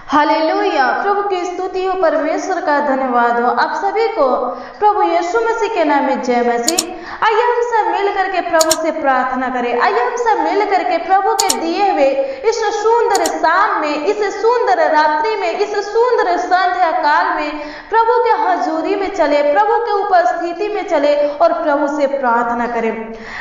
Hallelujah. प्रभु की स्तुति हो, परमेश्वर का धन्यवाद हो। आप सभी को प्रभु यीशु मसीह के नाम में जय मसीह। आइए हम सब मिल करके प्रभु से प्रार्थना करें। आइए हम सब मिल करके प्रभु के दिए हुए इस सुंदर शाम में, इस सुंदर रात्रि में, इस सुंदर संध्या काल में प्रभु के हजूरी में चले, प्रभु के उपस्थिति में चले और प्रभु से प्रार्थना करें।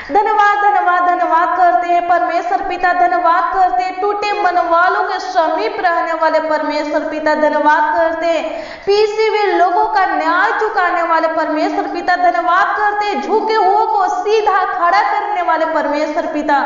धन्यवाद धन्यवाद धन्यवाद करते हैं परमेश्वर पिता, धन्यवाद करते हैं टूटे मन वालों के समीप रहने वाले परमेश्वर पिता, धन्यवाद करते हैं पीसे हुए लोगों का न्याय चुकाने वाले परमेश्वर पिता, धन्यवाद करते हैं झुके हुओं को सीधा खड़ा करने वाले परमेश्वर पिता,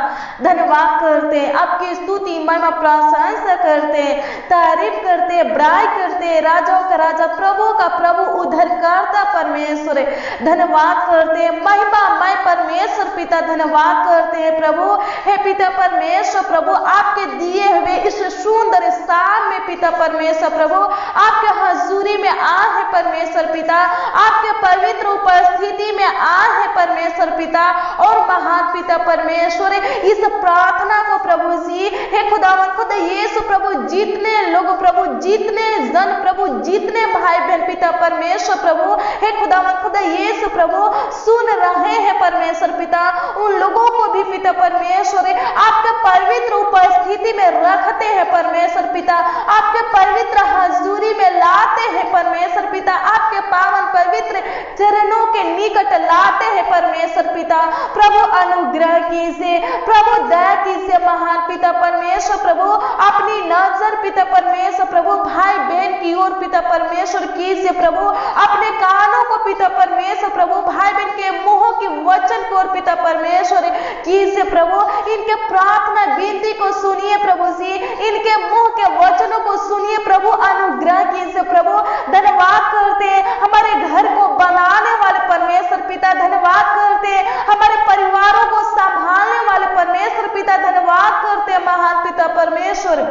धन्यवाद करते हैं। आपकी स्तुति महिमा प्रशंसा करते हैं, तारीफ करते हैं, बड़ाई करते हैं। राजाओं का राजा, प्रभु का प्रभु, उद्धारकर्ता परमेश्वर, धन्यवाद करते हैं महिमा मय परमेश्वर पिता, धन्यवाद करते हैं प्रभु। हे पिता परमेश्वर प्रभु, आपके दिए हुए इस सुंदर शाम में पिता परमेश्वर प्रभु, आपके हजूरी में आ है परमेश्वर पिता, आपके पवित्र उपस्थिति में आ है परमेश्वर पिता। और महान पिता परमेश्वर, इस प्रार्थना को प्रभु जी, हे खुदावन खुद यीशु प्रभु, जितने लोग प्रभु, जितने जन प्रभु, जितने भाई बहन पिता परमेश्वर प्रभु, हे खुदावन खुद यीशु प्रभु सुन रहे हैं परमेश्वर पिता, उन लोगों को भी पिता परमेश्वर आपके पवित्र उपस्थिति में रखते हैं परमेश्वर पिता, आपके पवित्र हजूरी में लाते हैं परमेश्वर पिता, आपके पावन पवित्र चरणों के निकट लाते हैं परमेश्वर पिता। प्रभु अनुग्रह कीजिए, प्रभु दया कीजिए महान पिता परमेश्वर प्रभु, अपनी नजर पिता परमेश्वर प्रभु भाई बहन की ओर पिता परमेश्वर कीजिए प्रभु, अपने कानों को पिता परमेश्वर प्रभु भाई बहन के मुंहों की वचन की ओर पिता परमेश्वर कीजिए प्रभु, इनके प्रार्थना विनती को सुनिए प्रभु जी, इनके मुंह के वचनों को सुनिए प्रभु, अनुग्रह कीजिए प्रभु। धन्यवाद करते हैं हमारे घर को बनाने वाले परमेश्वर पिता, धन्यवाद करते हैं हमारे परिवारों को संभालने वाले परमेश्वर पिता, धन्यवाद करते हैं महान पिता परमेश्वर।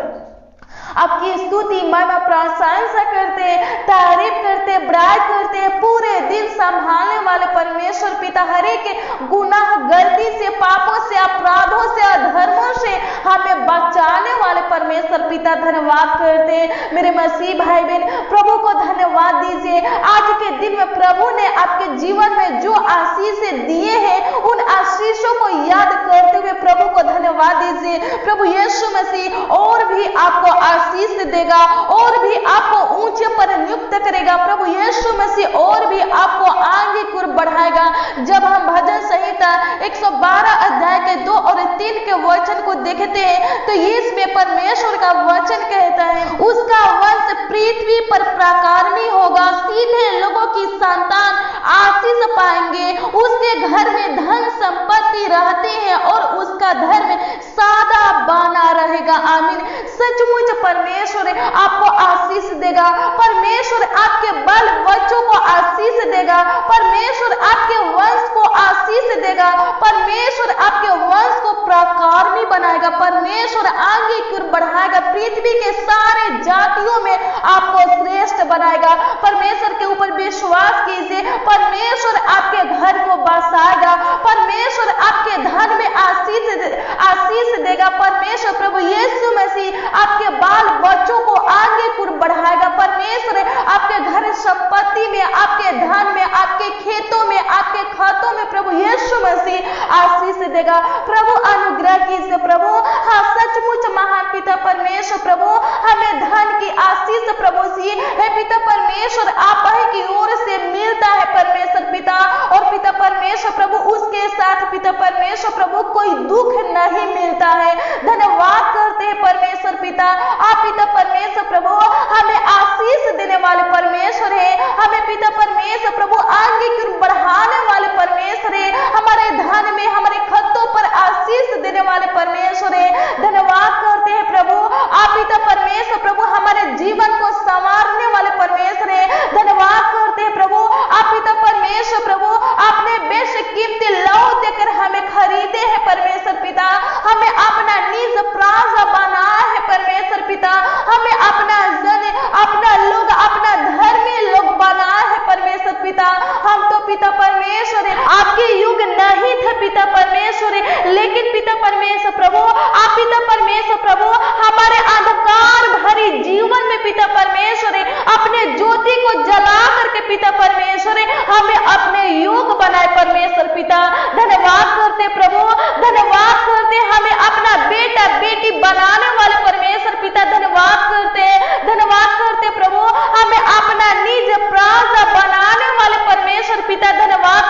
आपकी स्तुति महिमा प्रशंसा करते हैं, तारीफ करते हैं, बड़ाई करते हैं। पूरे दिन संभालने वाले परमेश्वर पिता, हर एक गुनाह गलती से, पापों से, अपराधों से, अधर्मों से हमें बचाने वाले परमेश्वर पिता, धन्यवाद करते हैं। मेरे मसीह भाई बहन प्रभु को धन्यवाद दीजिए। आज के दिन में प्रभु ने आपके जीवन में जो आशीष दिए हैं, उन आशीषों को याद करते हुए प्रभु को धन्यवाद दीजिए। प्रभु यीशु मसीह और भी आपको आशीष देगा, और भी आपको ऊंचे पर नियुक्त करेगा। प्रभु यीशु मसीह और भी आपको आगे की ओर बढ़ाएगा। जब हम भजन संहिता 112 अध्याय के 2 और 3 के वचन को देखते हैं तो इसमें परमेश्वर का वचन कहता है, उसका वंश पृथ्वी पर प्राकारमी होगा, सीधे लोगों की संतान आशीष पाएंगे, उसके घर में धन संपत्ति रहती है और उसका धर्म सादा बना रहेगा। आमीन। सचमुच परमेश्वर आपको आशीष देगा, परमेश्वर आपके बाल बच्चों को आशीष देगा, परमेश्वर आपके वंश को आशीष देगा, परमेश्वर आपके वंश को प्राकारमी बनाएगा, परमेश्वर आगे की ओर बढ़ाएगा, पृथ्वी के सारे जातियों में आपको श्रेष्ठ बनाएगा। परमेश्वर के ऊपर विश्वास कीजिए, परमेश्वर आपके घर को बसाएगा, परमेश्वर आपके धन में आशीष देगा। परमेश्वर प्रभु यीशु मसीह आपके बाल बच्चों को आगे की ओर बढ़ाएगा। परमेश्वर आपके घर संपत्ति में, आपके धन में, आपके खेतों में, आपके खातों में प्रभु यीशु मसीह आशीष देगा। प्रभु अनुग्रह कीजिए प्रभु। हाँ, सचमुच महान पिता परमेश्वर प्रभु, हमें धन की आशीष प्रभु जी, हे पिता परमेश्वर आप ही की ओर से मिलता है परमेश्वर पिता, और पिता परमेश्वर प्रभु उसके साथ पिता परमेश्वर प्रभु कोई दुख नहीं मिलता है। धन्यवाद करते हैं परमेश्वर पिता, आप पिता परमेश्वर प्रभु हमें आशीष देने वाले परमेश्वर है, हमें पिता परमेश्वर प्रभु आगे की ओर बढ़ाने वाले परमेश्वर है, हमारे धन में, हमारे खतों पर आशीष देने वाले परमेश्वर है। धन्यवाद करते हैं प्रभु, आप पिता परमेश्वर प्रभु हमारे जीवन को संवारने वाले परमेश्वर है। धन्यवाद करते हैं प्रभु, आप पिता परमेश्वर प्रभु आपने बेशकीमती लहू देकर हमें खरीदे हैं परमेश्वर पिता, हमें अपना निज प्राण बनाया है परमेश्वर पिता, हमें अपना जन, अपना लोग, अपना धर्मी लोग बनाया है परमेश्वर पिता। हम तो पिता परमेश्वर आपके युग नहीं थे पिता परमेश्वर, लेकिन पिता परमेश्वर प्रभु आप पिता परमेश्वर प्रभु हमारे अंधकार भरी जीवन में पिता परमेश्वर अपने ज्योति को जला करके पिता परमेश्वर हमें अपने योग बनाए परमेश्वर पिता। धन्यवाद करते प्रभु, धन्यवाद करते हमें अपना बेटा बेटी बनाने वाले परमेश्वर पिता। धन्यवाद करते प्रभु हमें अपना निज प्राण बनाने वाले परमेश्वर पिता। धन्यवाद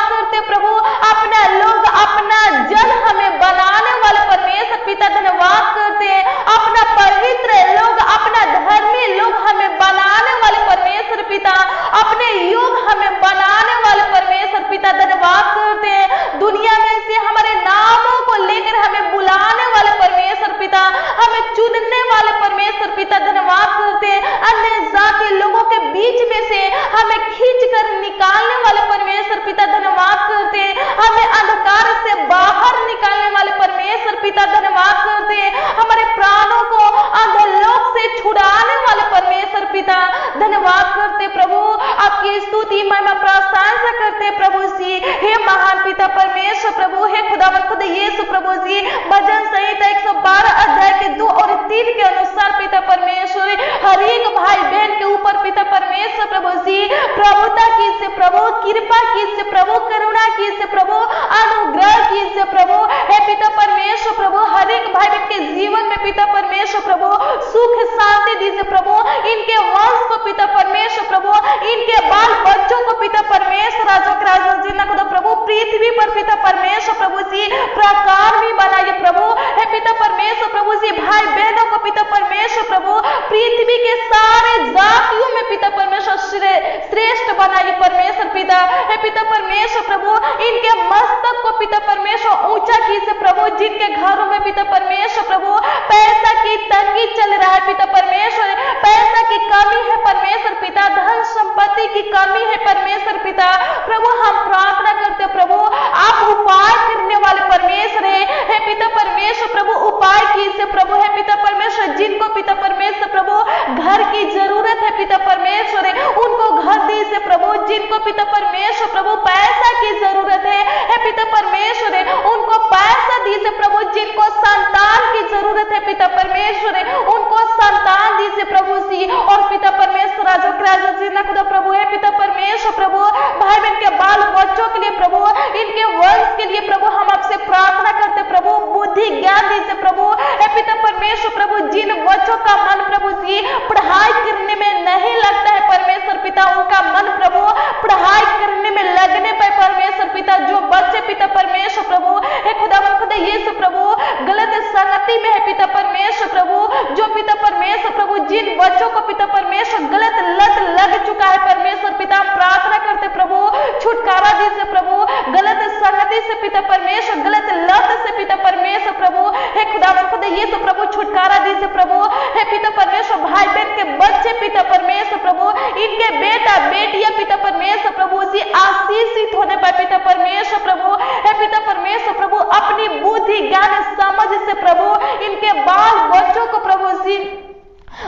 करते प्रभु अपना लोग अपना जन हमें बनाने वाले परमेश्वर पिता। धन्यवाद करते अपना पवित्र लोग अपना धर्मी लोग हमें बनाने वाले परमेश्वर पिता, अपने योग हमें बनाने वाले परमेश्वर पिता। धन्यवाद करते दुनिया में से हमारे नामों को लेकर हमें बुलाने वाले परमेश्वर पिता, हमें चुनने वाले परमेश्वर पिता। धन्यवाद करते अन्य जाति लोगों के बीच में से हमें खींच कर निकालने वाले परमेश्वर पिता। धन्यवाद करते हमें अंधकार से बाहर निकालने वाले परमेश्वर पिता। धन्यवाद करते हमारे प्राणों को अधोलोक से छुड़ाने वाले परमेश्वर पिता। धन्यवाद करते प्रभु, आपकी स्तुति महिमा प्रशंसा करते प्रभु जी। हे महान पिता परमेश्वर प्रभु, हे खुदावंद खुद यीशु प्रभु जी, भजन संहिता 112 अध्याय के 2 और 3 के अनुसार पिता परमेश्वर हर एक भाई बहन के ऊपर पिता परमेश्वर प्रभु जी प्रभुता कीजिए प्रभु, कृपा कीजिए प्रभु, करुणा कीजिए प्रभु, अनुग्रह कीजिए प्रभु। हे पिता परमेश्वर प्रभु हर एक भाई बहन के जीवन में पिता परमेश्वर प्रभु सुख शांति दीजिए प्रभु, इनके वंश को पिता परमेश्वर प्रभु, इनके बाल बच्चों को पिता परमेश्वर राजों के राजा जी ना खुदा प्रभु पृथ्वी पर पिता परमेश्वर प्रभु जी प्रकार भी बनाइए प्रभु। हे पिता परमेश्वर प्रभु जी भाई बहनों को पिता परमेश्वर प्रभु पृथ्वी के सारे जातियों में पिता परमेश्वर श्रेष्ठ बनाइए परमेश्वर पिता। हे पिता परमेश्वर प्रभु इनके मस्तक को पिता परमेश्वर ऊंचा कीजिए प्रभु, जिनके घरों में पिता परमेश्वर प्रभु पैसा की तंगी चल रहा है पिता परमेश्वर, पैसा की कमी है परमेश्वर पिता, धन संपत्ति की कमी है परमेश्वर पिता। प्रभु हम प्रार्थना करते प्रभु, आप उपाय करने वाले परमेश्वर है पिता परमेश्वर प्रभु, उपाय कीजिए प्रभु। है पिता परमेश्वर जिनको पिता परमेश्वर प्रभु घर की जरूरत है पिता परमेश्वर उनको घर दीजिए प्रभु, जिनको पिता परमेश्वर प्रभु पैसा की जरूरत है पिता परमेश्वर उनको पैसा दीजिए प्रभु, जिनको संतान की जरूरत है पिता परमेश्वर उनको संतान दीजिए प्रभु जी। और पिता परमेश्वर राजों के राजा जी ना खुदा प्रभु है पिता परमेश्वर प्रभु भाई बहन के बाल बच्चों के लिए प्रभु, इनके वंश के लिए प्रभु हम आपसे प्रार्थना करते प्रभु, बुद्धि ज्ञान दीजिए प्रभु। हे पिता परमेश्वर प्रभु जिन बच्चों का मन प्रभु जी पढ़ाई करने में नहीं लगता है परमेश्वर पिता, उनका मन प्रभु पढ़ाई करने में लगने पर परमेश्वर पिता, जो बच्चे पिता परमेश्वर प्रभु हे खुदा यीशु प्रभु गलत संगति में है पिता परमेश्वर प्रभु, जो पिता परमेश्वर प्रभु जिन बच्चों को पिता परमेश्वर गलत लत लग चुका है परमेश्वर पिता, हम प्रार्थना करते प्रभु छुटकारा दीजिए प्रभु गलत संगति से पिता परमेश्वर, गलत लत से पिता परमेश्वर प्रभु हे खुदा यीशु प्रभु छुटकारा दीजिए प्रभु। हे पिता परमेश्वर भाई बहन के बच्चे पिता परमेश्वर प्रभु, इनके बेटा बेटियां पिता परमेश्वर प्रभु जी आशीषित होने पर पिता परमेश्वर प्रभु हे पिता परमेश्वर प्रभु अपनी बुद्धि ज्ञान समझ से प्रभु इनके बाल बच्चों को प्रभु जी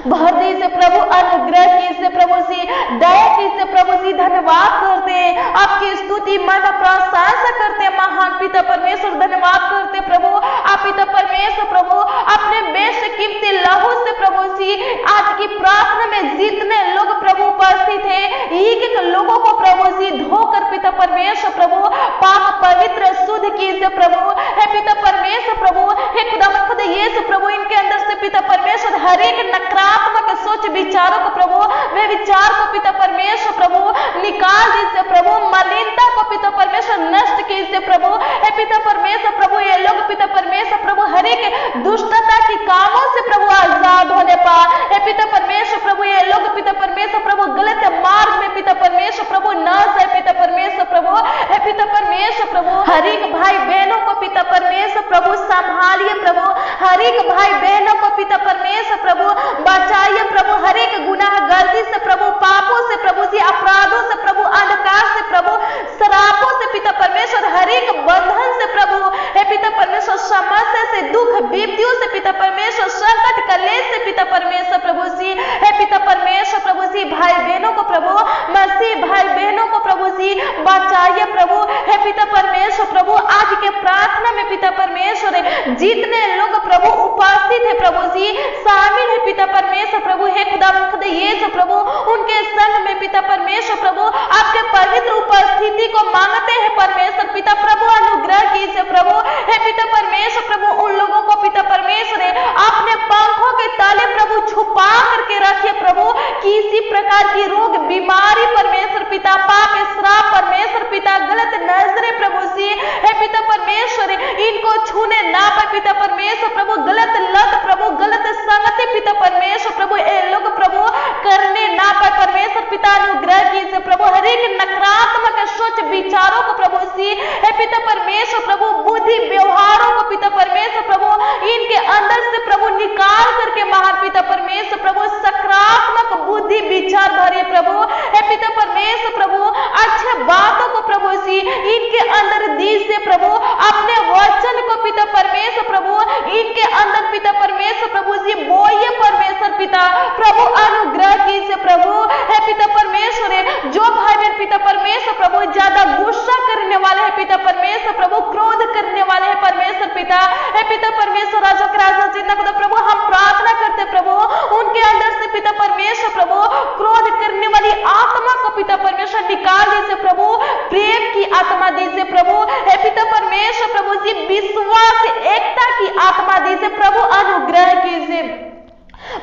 भर दीजिए प्रभु, अनुग्रह कीजिए प्रभु जी, दया कीजिए प्रभु जी। धन्यवाद करते आपकी स्तुति महिमा प्रशंसा करते महान पिता परमेश्वर, धन्यवाद करते प्रभु। आप पिता परमेश्वर प्रभु अपने बेशकीमती लहू से प्रभु जी आज की प्रार्थना में जितने लोग प्रभु उपस्थित है एक एक लोगों को प्रभु जी धोकर पिता परमेश्वर प्रभु पाक पवित्र शुद्ध कीजिए प्रभु। हे पिता परमेश्वर प्रभु हे खुदा यीशु प्रभु इनके अंदर से पिता परमेश्वर हर एक नकारात्मक सोच विचारों को प्रभु वे विचार को पिता परमेश्वर प्रभु निकाल दीजिए प्रभु, मलिनता को पिता परमेश्वर नष्ट कीजिए प्रभु। हे पिता परमेश्वर प्रभु ये लोग पिता परमेश्वर प्रभु हर एक दुष्टता की कामों से प्रभु आजाद होने पा। हे पिता परमेश्वर प्रभु ये लोग पिता परमेश्वर प्रभु गलत मार्ग में पिता परमेश्वर प्रभु न जाए पिता परमेश्वर प्रभु। हे पिता परमेश्वर प्रभु हर एक भाई बहनों को पिता परमेश्वर प्रभु संभालिए प्रभु, हर एक भाई बहनों को पिता परमेश्वर प्रभु बचाइए प्रभु, हर एक गुनाह गलती से प्रभु, पापों से प्रभु जी, अपराधों से प्रभु, अंधकार से प्रभु, शराबों से पिता परमेश्वर, हर एक बंधन से प्रभु हे पिता परमेश्वर, समस्या से, दुख विपत्तियों से पिता परमेश्वर, संकट कलेश से पिता परमेश्वर प्रभु जी हे पिता परमेश्वर प्रभु जी भाई बहनों को प्रभु मसीह भाई बहनों को प्रभु जी बचाइए प्रभु। हे पिता परमेश्वर प्रभु आज के प्रार्थना में पिता परमेश्वर जितने लोग प्रभु उपस्थित है प्रभु जी शामिल है पिता परमेश्वर प्रभु हे खुदावंद खुदा यीशु प्रभु उनके संग में पिता परमेश्वर प्रभु आपके पवित्र उपस्थिति को मांगते हैं परमेश्वर पिता प्रभु अनुग्रह कीजिए प्रभु हे पिता परमेश्वर प्रभु उन लोगों को पिता परमेश्वर अपने पंखों के तले प्रभु छुपा करके रखिए प्रभु किसी प्रकार की रोग बीमारी परमेश्वर पिता पाप श्राप परमेश्वर पिता गलत नजरे प्रभु सी हे पिता परमेश्वर इनको छूने ना पाए पिता परमेश्वर प्रभु गलत लत प्रभु गलत संगति पिता परमेश्वर प्रभु ये लोग प्रभु करने ना पाए परमेश्वर पिता अनुग्रह कीजिए प्रभु हर एक नकारात्मक सोच विचारों को प्रभु सी हे पिता परमेश्वर प्रभु बुद्धि व्यवहारों को पिता परमेश्वर प्रभु इनके अंदर से प्रभु निकाल करके महान पिता परमेश्वर प्रभु सकारात्मक बुद्धि विचार भरे प्रभु हे पिता परमेश्वर प्रभु अच्छे बातों को प्रभु सी इनके अंदर दीजिए प्रभु अपने वचन को पिता परमेश्वर प्रभु इनके अंदर पिता परमेश्वर प्रभु जी बोइए परमेश्वर पिता प्रभु अनुग्रह कीजिए प्रभु हे पिता परमेश्वर जो भाई बहन पिता परमेश्वर प्रभु ज्यादा गुस्सा करने वाले हैं पिता परमेश्वर प्रभु क्रोध करने वाले हैं परमेश्वर पिता हे पिता परमेश्वर राजा के राजा चिंता को प्रभु हम प्रार्थना करते प्रभु उनके अंदर से पिता परमेश्वर प्रभु क्रोध करने वाली आत्मा को पिता परमेश्वर निकाल दीजिए प्रभु प्रेम की आत्मा दीजिए प्रभु हे पिता परमेश्वर प्रभु जी विश्वास एकता की आत्मा दीजिए प्रभु अनुग्रह कीजिए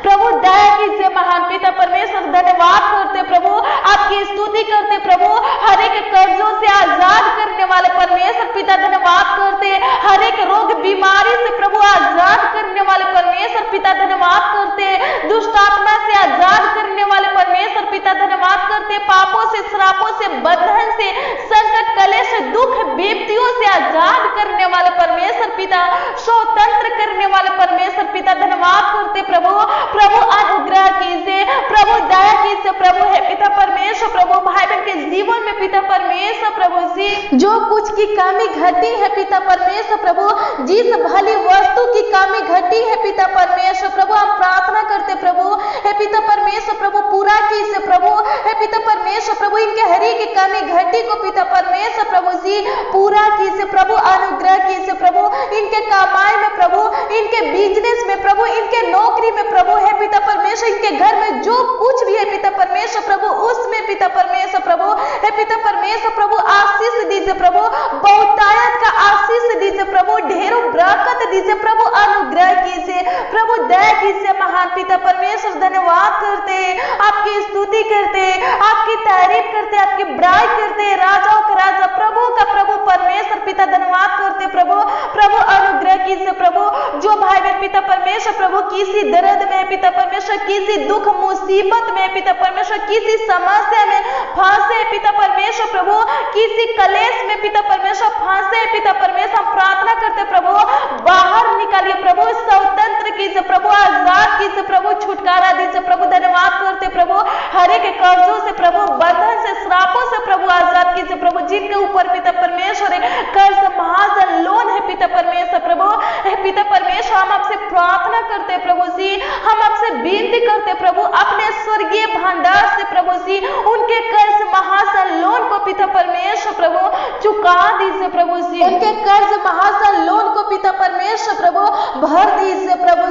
प्रभु दया कीजिए महान पिता परमेश्वर धन्यवाद करते प्रभु आपकी स्तुति करते प्रभु हर एक कर्जों से आजाद करने वाले परमेश्वर पिता धन्यवाद करते हर एक रोग बीमारी से प्रभु आजाद करने वाले परमेश्वर पिता धन्यवाद करते दुष्ट आत्मा से आजाद करने वाले परमेश्वर पिता धन्यवाद करते पापों से श्रापों से बंधन से संकट कलेश दुख विपत्तियों से आजाद करने वाले परमेश्वर पिता स्वतंत्र करने वाले परमेश्वर पिता धन्यवाद करते प्रभु प्रभु अनुग्रह कीजिए प्रभु दया कीजिए प्रभु है पिता परमेश्वर प्रभु भाई बहन के जीवन में पिता परमेश्वर प्रभु जी जो कुछ की कमी घटी है पिता परमेश्वर प्रभु जिस भली वस्तु की कमी घटी है पिता परमेश्वर प्रभु हम प्रार्थना करते प्रभु है पिता परमेश्वर प्रभु पूरा कीजिए प्रभु है पिता परमेश्वर प्रभु इनके हरी की कमी घटी को पिता परमेश्वर प्रभु जी पूरा कीजिए प्रभु अनुग्रह कीजिए प्रभु इनके कमाई में प्रभु इनके बिजनेस में प्रभु इनके नौकरी में प्रभु है पिता परमेश्वर इनके घर में जो कुछ भी है पिता परमेश्वर प्रभु उसमें पिता परमेश्वर प्रभु है पिता परमेश्वर प्रभु आशीष दीजिए प्रभु बहुतायत का आशीष दीजिए प्रभु ढेरों बरकत दीजिए प्रभु अनुग्रह कीजिए प्रभु दया कीजिए महान पिता परमेश्वर धन्यवाद करते आपकी स्तुति करते आपकी तारीफ करते आपकी बड़ाई करते राजाओं का राजा प्रभु का प्रभु परमेश्वर पिता धन्यवाद करते प्रभु प्रभु अनुग्रह कीजिए प्रभु जो भाई बहन पिता परमेश्वर प्रभु किसी दर्द में पिता परमेश्वर किसी दुख मुसीबत में पिता परमेश्वर किसी समस्या में फंसे पिता परमेश्वर प्रभु किसी कलेश में पिता परमेश्वर फंसे पिता परमेश्वर हम प्रार्थना करते प्रभु बाहर निकालिए प्रभु स्वतंत्र कीजिए प्रभु आजाद कीजिए प्रभु छुटकारा दीजिए प्रभु धन्यवाद करते प्रभु हर एक कर्जों से प्रभु बंधन से श्रापों से प्रभु आजाद कीजिए प्रभु जिनके ऊपर पिता परमेश्वर कर्ज महाजन लोन है पिता परमेश्वर प्रभु है पिता परमेश्वर हम आपसे प्रार्थना करते प्रभु जी हम आपसे विनती करते प्रभु अपने स्वर्गीय भंडार से प्रभु जी उनके कर्ज महाजन लोन को पिता परमेश्वर प्रभु चुका दीजिए प्रभु जी उनके कर्ज महाजन लोन को पिता परमेश्वर प्रभु भर दीजिए प्रभु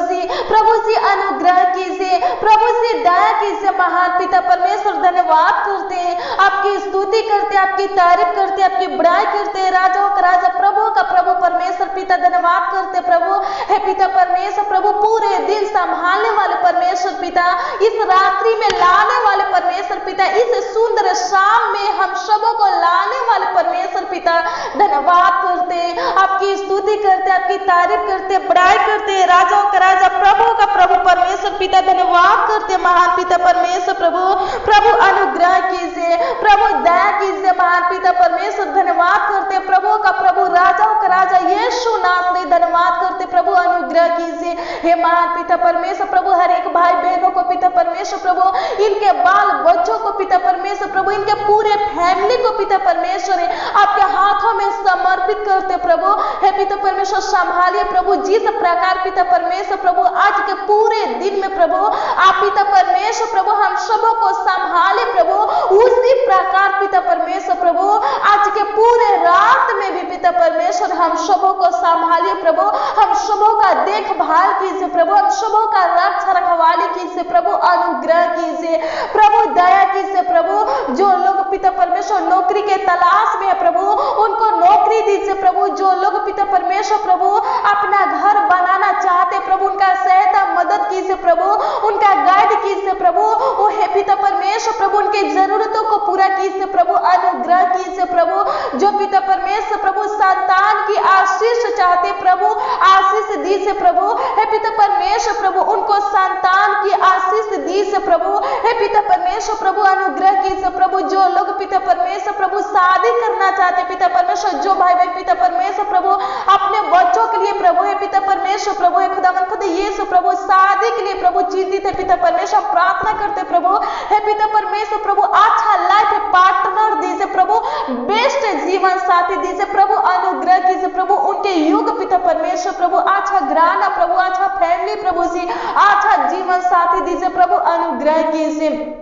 जी अनुग्रह कीजिए प्रभु जी दया कीजिए महान पिता परमेश्वर धन्यवाद करते हैं आपकी स्तुति करते आपकी तारीफ करते आपकी बड़ाई करते राजाओं का राजा प्रभु का प्रभु परमेश्वर पिता धन्यवाद करते प्रभु हे पिता परमेश्वर प्रभु पूरे दिन संभालने वाले परमेश्वर पिता इस रात्रि में लाने वाले परमेश्वर पिता इस सुंदर शाम में हम सबों को लाने वाले परमेश्वर पिता धन्यवाद करते आपकी स्तुति करते आपकी तारीफ करते बड़ाई करते राजाओं का राजा प्रभु का प्रभु परमेश्वर पिता धन्यवाद करते महान पिता परमेश्वर प्रभु प्रभु अनुग्रह कीजिए प्रभु दया कीजिए महान पिता परमेश्वर धन्यवाद करते प्रभु का प्रभु राजाओं का राजा यीशु नाम से धन्यवाद करते प्रभु अनुग्रह कीजिए हे महान पिता परमेश्वर प्रभु हर एक भाई बहनों को पिता परमेश्वर प्रभु इनके बाल बच्चों को पिता परमेश्वर प्रभु इनके पूरे फैमिली को पिता परमेश्वर आपके हाथों में समर्पित करते प्रभु हे पिता परमेश्वर संभालिए प्रभु जिस प्रकार पिता परमेश्वर प्रभु आज के पूरे दिन में प्रभु आप पिता परमेश्वर प्रभु हम सबों को संभाले प्रभु उसी प्रकार पिता परमेश्वर प्रभु आज के पूरे रात में भी पिता परमेश्वर हम सबों को संभालिए प्रभु हम सबों का देखभाल कीजिए प्रभु हम सबों का रक्षा रखवाली कीजिए प्रभु अनुग्रह कीजिए प्रभु, दया कीजिए प्रभु। जो लोग पिता परमेश्वर नौकरी के तलाश में है प्रभु, उनको नौकरी दीजिए प्रभु। जो लोग पिता परमेश्वर प्रभु अपना घर बनाना चाहते प्रभु, उनका सहायता मदद कीजिए प्रभु, उनका गाइड कीजिए प्रभु। वो हे पिता परमेश्वर प्रभु उनकी जरूरतों को पूरा कीजिए प्रभु, अनुग्रह कीजिए प्रभु। जो पिता परमेश्वर प्रभु संतान की आशीष चाहते प्रभु, आशीष दीजिए प्रभु। हे पिता परमेश्वर प्रभु उनको संतान की आशीष दीजिए प्रभु। हे पिता परमेश्वर प्रभु अनुग्रह कीजिए प्रभु। जो लोग पिता परमेश्वर प्रभु शादी करना चाहते पिता परमेश्वर, जो भाई बहन पिता परमेश्वर प्रभु अपने बच्चों के लिए प्रभु, हे पिता परमेश्वर प्रभु, हे खुदावंद खुद यीशु प्रभु शादी के लिए प्रभु चिंतित है पिता परमेश्वर, प्रार्थना करते प्रभु। हे पिता परमेश्वर प्रभु अच्छा लाइफ पार्टनर दीजिए प्रभु, बेस्ट जीवन साथी दीजिए प्रभु, अनुग्रह कीजिए प्रभु। उनके युग पिता परमेश्वर प्रभु अच्छा घराना प्रभु, अच्छा फैमिली प्रभु जी, अच्छा जीवन साथी दीजिए प्रभु, अनुग्रह कीजिए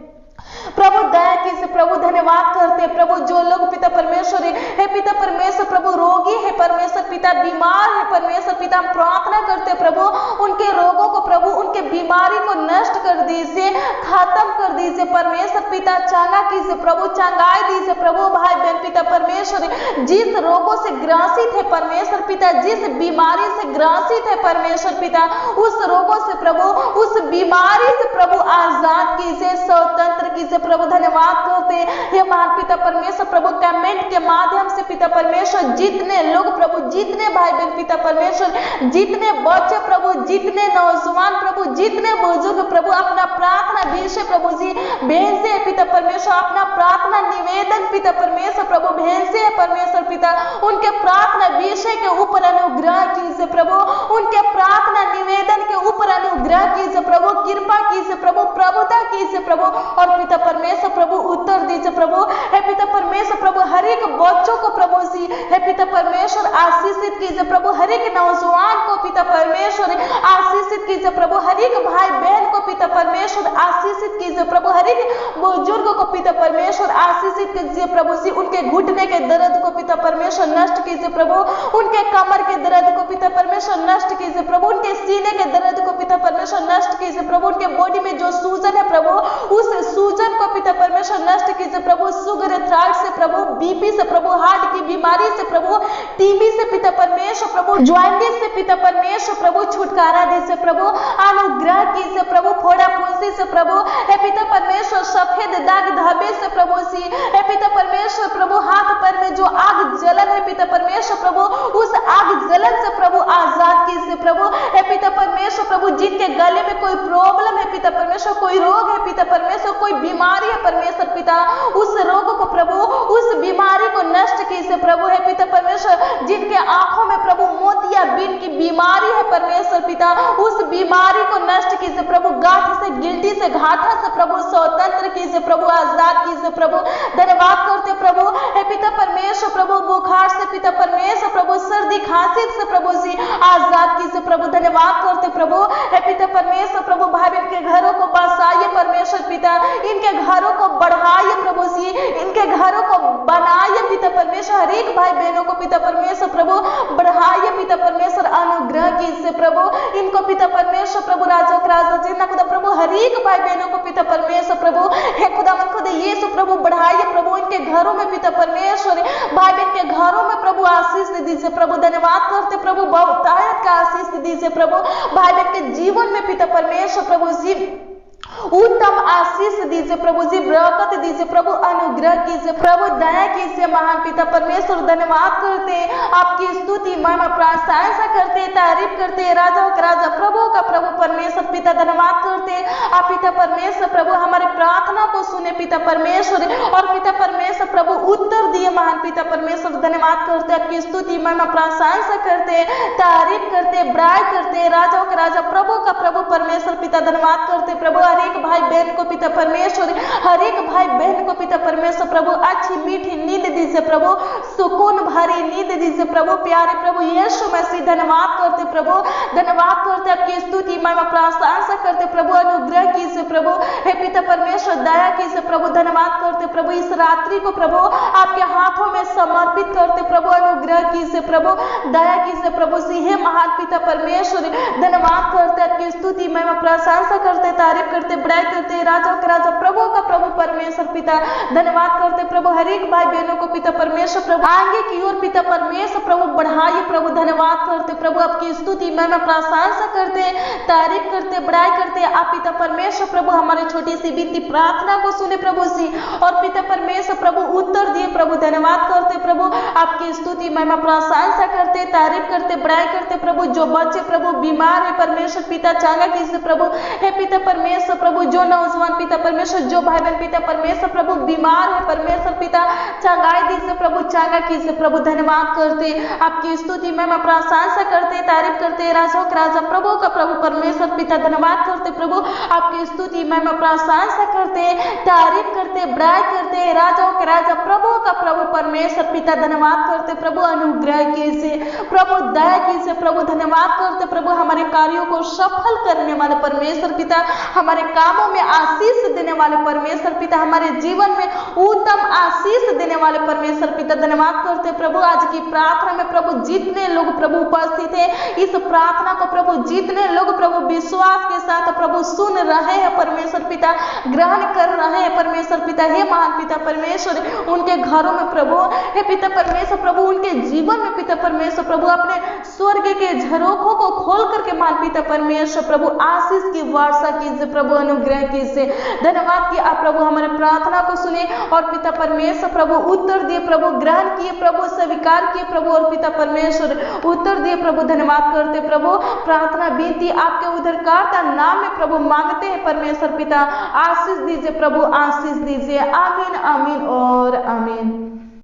प्रभु, दया कीजिए प्रभु। धन्यवाद करते प्रभु। जो लोग पिता परमेश्वर है पिता परमेश्वर प्रभु रोगी है परमेश्वर पिता, बीमार है परमेश्वर पिता, हम प्रार्थना करते प्रभु उनके रोगों को प्रभु, उनके बीमारी को नष्ट कर दीजिए, खत्म कर दीजिए परमेश्वर पिता। चंगा कीजिए प्रभु, चंगाई दीजिए प्रभु। भाई बहन पिता परमेश्वर जिस रोगों से ग्रसित है परमेश्वर पिता, जिस बीमारी से ग्रसित है परमेश्वर पिता, उस रोगों से प्रभु, उस बीमारी से प्रभु आजाद कीजिए, स्वतंत्र कीजिए प्रभु। धन्यवाद करते हे महान पिता परमेश्वर प्रभु, कमेंट के माध्यम से पिता परमेश्वर जितने लोग प्रभु, जितने भाई बहन पिता परमेश्वर, जितने बच्चे प्रभु, जितने नौजवान प्रभु, जितने बुजुर्ग प्रभु अपना प्रार्थना विषय प्रभु जी भेजे पिता परमेश्वर, अपना प्रार्थना निवेदन पिता परमेश्वर प्रभु भेजे परमेश्वर पिता, उनके प्रार्थना विषय के ऊपर अनुग्रह कीजिए प्रभु, उनके प्रार्थना निवेदन के ऊपर अनुग्रह कीजिए प्रभु, कृपा कीजिए प्रभु, प्रभुता कीजिए प्रभु। और पिता परमेश्वर प्रभु उत्तर दीजिए प्रभु। हे पिता परमेश्वर प्रभु हर एक बच्चों को प्रभु जी हे पिता परमेश्वर आशीषित कीजिए प्रभु, हर एक नौजवान को पिता परमेश्वर आशीषित कीजिए प्रभु, हर एक भाई बहन को पिता परमेश्वर आशीषित कीजिए प्रभु, हर एक बुजुर्ग को पिता परमेश्वर आशीषित कीजिए प्रभु जी। उनके घुटने के दर्द को पिता परमेश्वर नष्ट कीजिए प्रभु, उनके कमर के दर्द को पिता परमेश्वर नष्ट कीजिए प्रभु, उनके सीने के दर्द को पिता परमेश्वर नष्ट कीजिए प्रभु, उनके बॉडी में जो सूजन है प्रभु उस सूजन को पिता परमेश्वर नष्ट कीजिए प्रभु, शुगर थाइराइड से प्रभु, बीपी से प्रभु, हार्ट की बीमारी से प्रभु, टीबी से पिता परमेश्वर प्रभु, ज्वाइंटिस से पिता परमेश्वर प्रभु छुटकारा दीजिए प्रभु, अनुग्रह कीजिए प्रभु, फोड़ा फुंसी से प्रभु, हे पिता परमेश्वर सफेद दाग धब्बे से प्रभु सी, हे पिता परमेश्वर प्रभु हाथ पैर में जो आग जलन है पिता परमेश्वर प्रभु, उस आग जलन से प्रभु आजाद कीजिए प्रभु, हे पिता परमेश्वर प्रभु जिनके गले में कोई प्रॉब्लम है पिता परमेश्वर, कोई रोग है पिता परमेश्वर, कोई बीमारी है परमेश्वर पिता, उस रोग को प्रभु, उस बीमारी को नष्ट कीजिए प्रभु, हे पिता परमेश्वर जिनके आंखों में प्रभु मोतियाबिंद की बीमारी है परमेश्वर पिता, उस बीमारी को नष्ट कीजिए प्रभु, गांठ से, गिल्टी से, घाटा से प्रभु स्वतंत्र कीजिए प्रभु, आजाद कीजिए प्रभु। धन्यवाद करते प्रभु, हे पिता परमेश्वर प्रभु बुखार से पिता परमेश्वर प्रभु, सर्दी खांसी से प्रभु जी आजाद कीजिए प्रभु। धन्यवाद करते प्रभु, हे पिता परमेश्वर प्रभु भाई बहन के घरों को बसाइए परमेश्वर पिता, इनके घरों को बढ़ाइए प्रभु जी, इनके घरों को बनाइए पिता परमेश्वर, हर एक भाई बहनों को पिता परमेश्वर प्रभु बढ़ाइए पिता परमेश्वर, अनुग्रह कीजिए प्रभु, इनको पिता परमेश्वर प्रभु राजा जिन्ना खुदा प्रभु हर एक भाई बहनों को पिता परमेश्वर प्रभु हे खुदा मन खुद यीशु प्रभु बढ़ाइए प्रभु, इनके घरों में पिता परमेश्वर भाई बहन के घरों में प्रभु आशीष दीजिए प्रभु। धन्यवाद करते प्रभु बहुतायत का आशीष दीजिए प्रभु, भाई बहन के जीवन में पिता परमेश्वर प्रभु जी उत्तम आशीष दीजिए प्रभु जी, बरकत दीजिए प्रभु, अनुग्रह कीजिए प्रभु, दया कीजिए महान पिता परमेश्वर। धन्यवाद करते आपकी स्तुति महिमा प्रशंसा करते, तारीफ करते, राजाओं का राजा प्रभु का प्रभु परमेश्वर पिता। धन्यवाद करते आप पिता परमेश्वर प्रभु हमारे प्रार्थना को सुने पिता परमेश्वर, और पिता परमेश्वर प्रभु उत्तर दिए महान पिता परमेश्वर। धन्यवाद करते आपकी स्तुति महिमा प्रशंसा करते, तारीफ करते, बड़ाई करते, राजाओं का राजा प्रभु का प्रभु परमेश्वर पिता। धन्यवाद करते प्रभु हर एक भाई बहन को पिता परमेश्वर, हर एक भाई बहन को पिता परमेश्वर प्रभु अच्छी मीठी नींद दीजिए प्रभु, सुकून भरी नींद दीजिए प्रभु, प्यारे प्रभु यीशु मसीह। धन्यवाद करते प्रभु, धन्यवाद करते आपकी स्तुति महिमा प्रशंसा करते प्रभु, अनुग्रह कीजिए प्रभु, हे पिता परमेश्वर दया दया कीजिए प्रभु, धन्यवाद करते प्रभु, इस रात्रि को प्रभु आपके हाथों में समर्पित करते प्रभु, अनुग्रह कीजिए प्रभु, दया कीजिए प्रभु। हे महान पिता परमेश्वर, धन्यवाद करते, आपकी स्तुति महिमा प्रशंसा करते, तारीफ करते, बड़ाई करते, राजा का राजा प्रभु का प्रभु परमेश्वर पिता, धन्यवाद करते प्रभु। हर एक भाई बहनों को पिता परमेश्वर प्रभु आगे की ओर पिता परमेश्वर प्रभु बढ़ाइए प्रभु, धन्यवाद करते प्रभु, आपकी स्तुति महिमा प्रशंसा करते, तारीफ करते, बड़ाई करते। आप पिता परमेश्वर प्रभु हमारी छोटी सी विनती प्रार्थना को सुने प्रभु जी, और पिता परमेश्वर प्रभु उत्तर दिए प्रभु, धन्यवाद करते प्रभु, आपकी स्तुति महिमा प्रशंसा करते, तारीफ करते, बड़ाई करते प्रभु। जो बच्चे प्रभु बीमार है परमेश्वर पिता चांगा कीजिए प्रभु, हे पिता परमेश्वर प्रभु, जो नौजवान पिता परमेश्वर, जो भाई बहन पिता परमेश्वर प्रभु बीमार है परमेश्वर पिता चांगाई दीजिए प्रभु, चांगा कीजिए प्रभु, धन्यवाद करते, आपकी स्तुति महिमा प्रशंसा करते, तारीफ करते, राजा का राजा प्रभु का प्रभु परमेश्वर पिता, धन्यवाद करते प्रभु, आपकी स्तुति महिमा प्रशंसा करते, तारीफ करते, बड़ाई करते, राजाओं के राजा प्रभु का प्रभु परमेश्वर पिता, धन्यवाद करते प्रभु, अनुग्रह कीजिए प्रभु, दया कीजिए प्रभु, धन्यवाद करते प्रभु, हमारे कार्यों को सफल करने वाले परमेश्वर पिता, हमारे कामों में आशीष देने वाले परमेश्वर पिता, हमारे जीवन में उत्तम आशीष देने वाले परमेश्वर पिता, धन्यवाद करते प्रभु। आज की प्रार्थना में प्रभु जितने लोग प्रभु उपस्थित है, इस प्रार्थना को प्रभु जितने लोग प्रभु विश्वास के साथ प्रभु सुन रहे हैं परमेश्वर पिता, ग्रहण कर रहे हैं परमेश्वर पिता, हे महान पिता परमेश्वर, उनके घरों में प्रभु, हे पिता परमेश्वर प्रभु, उनके जीवन में पिता परमेश्वर प्रभु अपने स्वर्ग के झरोखों को खोल करके महान पिता परमेश्वर प्रभु आशीष की वर्षा कीजिए प्रभु, अनुग्रह कीजिए। धन्यवाद कि आप प्रभु हमारे प्रार्थना को सुने और पिता परमेश्वर प्रभु उत्तर दिए प्रभु, ग्रहण किए प्रभु, स्वीकार किए प्रभु, और पिता परमेश्वर उत्तर दिए प्रभु, धन्यवाद करते प्रभु। प्रार्थना विनती आपके उद्धारकर्ता नाम में प्रभु मांगते हैं परमेश्वर पिता, आशीष दीजिए प्रभु, आशीष दीजिए। आमीन, आमीन और आमीन।